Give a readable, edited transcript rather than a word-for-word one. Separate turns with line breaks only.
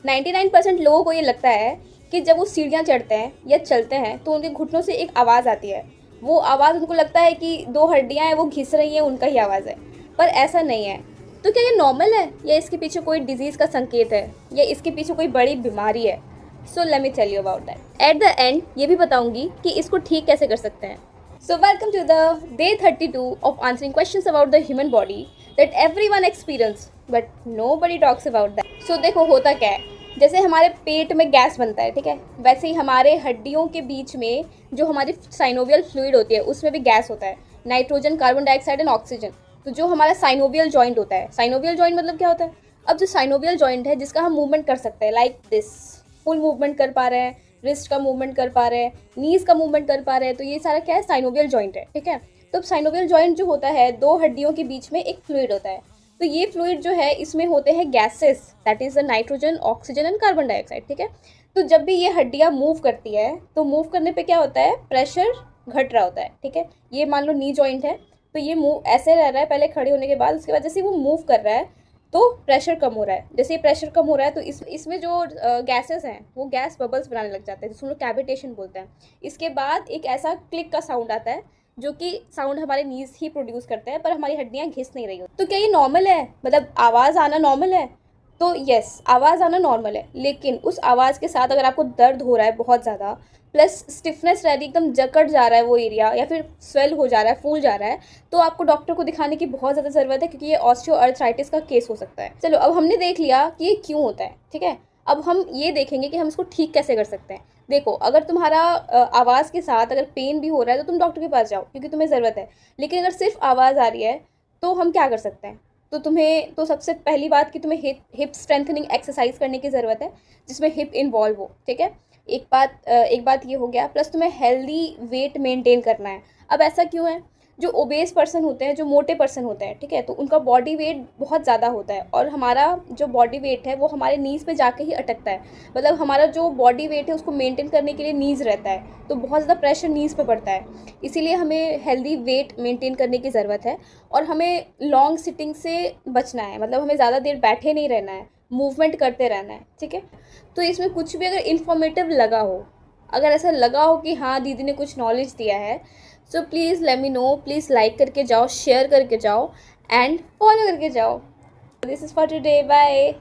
99% लोगों को ये लगता है कि जब वो सीढ़ियाँ चढ़ते हैं या चलते हैं तो उनके घुटनों से एक आवाज़ आती है। वो आवाज़ उनको लगता है कि 2 हड्डियाँ हैं वो घिस रही हैं, उनका ही आवाज़ है। पर ऐसा नहीं है। तो क्या ये नॉर्मल है या इसके पीछे कोई डिज़ीज़ का संकेत है या इसके पीछे कोई बड़ी बीमारी है? So let me tell you about that. At the end ये भी बताऊँगी कि इसको ठीक कैसे कर सकते हैं। So welcome to the day 32 of answering questions about the human body that everyone experience but nobody talks about that. So देखो होता क्या है, जैसे हमारे पेट में गैस बनता है, ठीक है, वैसे ही हमारे हड्डियों के बीच में जो हमारी साइनोवियल फ्लूइड होती है उसमें भी गैस होता है, nitrogen, carbon dioxide and oxygen. तो जो हमारा साइनोवियल जॉइंट होता है, साइनोवियल जॉइंट मतलब क्या होता है? अब जो साइनोवियल जॉइंट है जिसका हम मूवमेंट कर सकते हैं, लाइक दिस, फुल मूवमेंट कर पा रहे हैं, रिस्ट का मूवमेंट कर पा रहे हैं, नीज का मूवमेंट कर पा रहे हैं, तो ये सारा क्या है? साइनोवियल जॉइंट है, ठीक है। तो साइनोवियल जॉइंट जो होता है, 2 हड्डियों के बीच में एक फ्लूइड होता है। तो ये फ्लूइड जो है इसमें होते हैं gases, that is the nitrogen, oxygen and carbon dioxide, ठीक है। तो जब भी ये हड्डियाँ मूव करती है तो मूव करने पे क्या होता है? प्रेशर घट रहा होता है, ठीक है। ये मान लो नी जॉइंट है, तो ये मूव ऐसे रह रहा है पहले खड़े होने के बाद, उसके बाद जैसे वो मूव कर रहा है तो प्रेशर कम हो रहा है। जैसे ये प्रेशर कम हो रहा है तो इसमें जो गैसेस हैं वो गैस बबल्स बनाने लग जाते हैं, जिसको हम लोग कैविटेशन बोलते हैं। इसके बाद एक ऐसा क्लिक का साउंड आता है जो कि साउंड हमारे नीज ही प्रोड्यूस करते हैं, पर हमारी हड्डियाँ घिस नहीं रही हो। तो क्या ये नॉर्मल है? मतलब आवाज़ आना नॉर्मल है? तो यस, आवाज़ आना नॉर्मल है, लेकिन उस आवाज़ के साथ अगर आपको दर्द हो रहा है बहुत ज़्यादा, प्लस स्टिफनेस रह रही, एकदम जकड़ जा रहा है वो एरिया, या फिर स्वेल हो जा रहा है, फूल जा रहा है, तो आपको डॉक्टर को दिखाने की बहुत ज़्यादा ज़रूरत है, क्योंकि ये ऑस्टियोआर्थराइटिस का केस हो सकता है। चलो, अब हमने देख लिया कि ये क्यों होता है, ठीक है। अब हम ये देखेंगे कि हम इसको ठीक कैसे कर सकते हैं। देखो, अगर तुम्हारा आवाज़ के साथ अगर पेन भी हो रहा है तो तुम डॉक्टर के पास जाओ, क्योंकि तुम्हें ज़रूरत है। लेकिन अगर सिर्फ आवाज़ आ रही है तो हम क्या कर सकते हैं? तो सबसे पहली बात कि तुम्हें हिप स्ट्रेंथनिंग एक्सरसाइज करने की ज़रूरत है, जिसमें हिप इन्वॉल्व हो, ठीक है। एक बात ये हो गया, प्लस तुम्हें हेल्दी वेट मेंटेन करना है। अब ऐसा क्यों है? जो ओबेस पर्सन होते हैं, जो मोटे पर्सन होते हैं, ठीक है, तो उनका बॉडी वेट बहुत ज़्यादा होता है, और हमारा जो बॉडी वेट है वो हमारे नीज़ पे जाके ही अटकता है। मतलब हमारा जो बॉडी वेट है उसको मेंटेन करने के लिए नीज़ रहता है, तो बहुत ज़्यादा प्रेशर नीज़ पे पड़ता है। इसीलिए हमें हेल्दी वेट मेंटेन करने की ज़रूरत है, और हमें लॉन्ग सिटिंग से बचना है। मतलब हमें ज़्यादा देर बैठे नहीं रहना है, मूवमेंट करते रहना है, ठीक है। तो इसमें कुछ भी अगर इन्फॉर्मेटिव लगा हो, अगर ऐसा लगा हो कि हाँ दीदी ने कुछ नॉलेज दिया है, so please let me know, please like करके जाओ, शेयर करके जाओ एंड फॉलो करके जाओ। This is for today, bye.